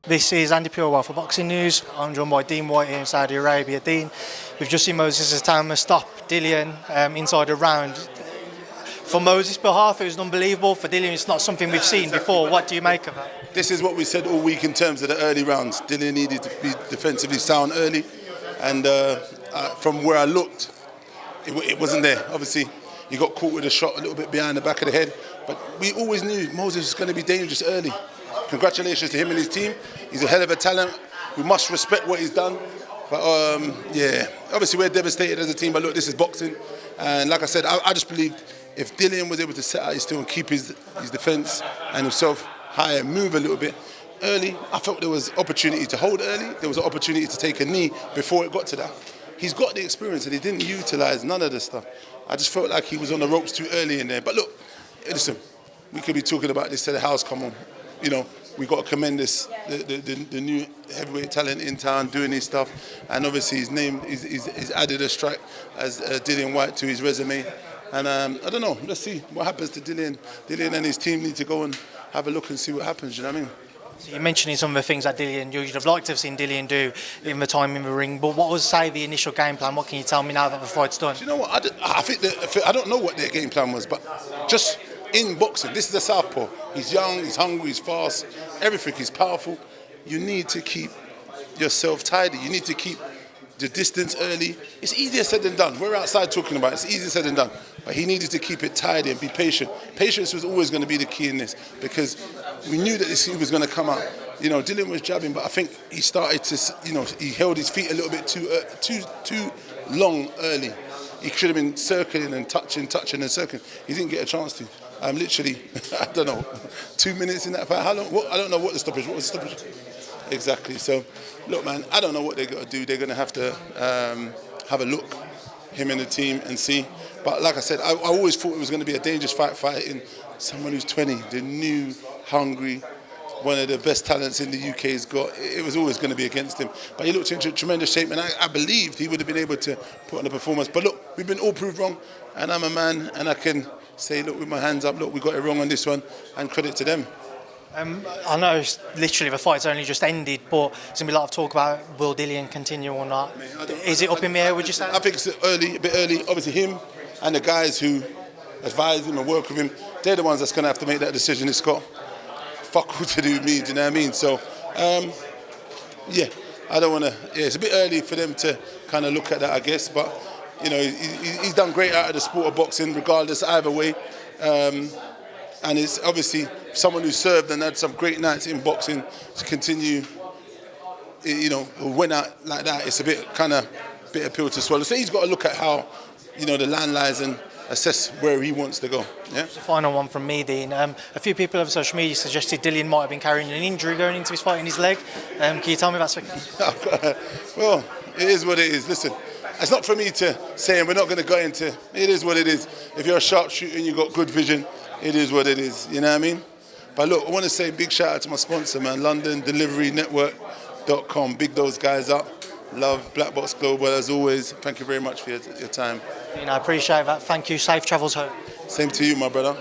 This is Andi Purewal for Boxing News. I'm joined by Dillian Whyte here in Saudi Arabia. Dean, we've just seen Moses Itauma stop Dillian inside a round. For Moses' behalf, it was unbelievable. For Dillian, it's not something we've seen before. What do you make of that? This is what we said all week in terms of the early rounds. Dillian needed to be defensively sound early, and from where I looked, it wasn't there. Obviously, he got caught with a shot a little bit behind the back of the head, but we always knew Moses was going to be dangerous early. Congratulations to him and his team. He's a hell of a talent. We must respect what he's done. But yeah, obviously we're devastated as a team, but look, this is boxing. And like I said, I just believed if Dillian was able to set out his still and keep his defense and himself higher, move a little bit early, I felt there was opportunity to hold early. There was an opportunity to take a knee before it got to that. He's got the experience and he didn't utilize none of the stuff. I just felt like he was on the ropes too early in there. But look, listen, we could be talking about this till the house come on. You know, we got to commend this, the new heavyweight talent in town doing his stuff, and obviously his name is added a strike as Dillian Whyte to his resume. And I don't know, let's see what happens to Dillian. Dillian and his team need to go and have a look and see what happens. You know what I mean? So you're mentioning some of the things that Dillian, you'd have liked to have seen Dillian do in the time in the ring. But what was, say, the initial game plan? What can you tell me now that the fight's done? Do you know what? I think I don't know what their game plan was, but just in boxing, this is a southpaw. He's young, he's hungry, he's fast, everything. He's powerful. You need to keep yourself tidy. You need to keep the distance early. It's easier said than done. We're outside talking about it. It's easier said than done. But he needed to keep it tidy and be patient. Patience was always going to be the key in this because we knew that this was going to come out. You know, Dillian was jabbing, but I think he started to, you know, he held his feet a little bit too long early. He should have been circling and touching and circling. He didn't get a chance to. Literally, I don't know, 2 minutes in that fight. How long? I don't know what the stoppage. What was the stoppage? Exactly. So, look, man, I don't know what they're going to do. They're going to have to have a look, him and the team, and see. But like I said, I always thought it was going to be a dangerous fight fighting someone who's 20, the new, hungry, one of the best talents in the UK's got. It was always going to be against him. But he looked in tremendous shape, and I believed he would have been able to put on a performance. But look, we've been all proved wrong, and I'm a man, and I can say, look, with my hands up, look, we got it wrong on this one, and credit to them. I know literally the fight's only just ended, but there's going to be a lot of talk about will Dillian continue or not. Is it up in the air, would you say? I think it's a bit early. Obviously him and the guys who advise him and work with him, they're the ones that's going to have to make that decision. It's got fuck all to do with me, do you know what I mean? So, yeah, I don't want to, yeah, it's a bit early for them to kind of look at that, I guess, but you know, he's done great out of the sport of boxing, regardless, either way. And it's obviously someone who served and had some great nights in boxing to continue, you know, went out like that. It's a bit a pill to swallow. So he's got to look at how, you know, the land lies and assess where he wants to go. Yeah. Just a final one from me, Dean. A few people over social media suggested Dillian might have been carrying an injury going into his fight in his leg. Can you tell me that's the case? Well, it is what it is. Listen. It's not for me to say, and we're not going to go into, it is what it is. If you're a sharpshooter and you've got good vision, it is what it is, you know what I mean? But look, I want to say big shout out to my sponsor, man, LondonDeliveryNetwork.com. Big those guys up. Love Black Box Global, as always. Thank you very much for your time. I appreciate that. Thank you. Safe travels home. Same to you, my brother.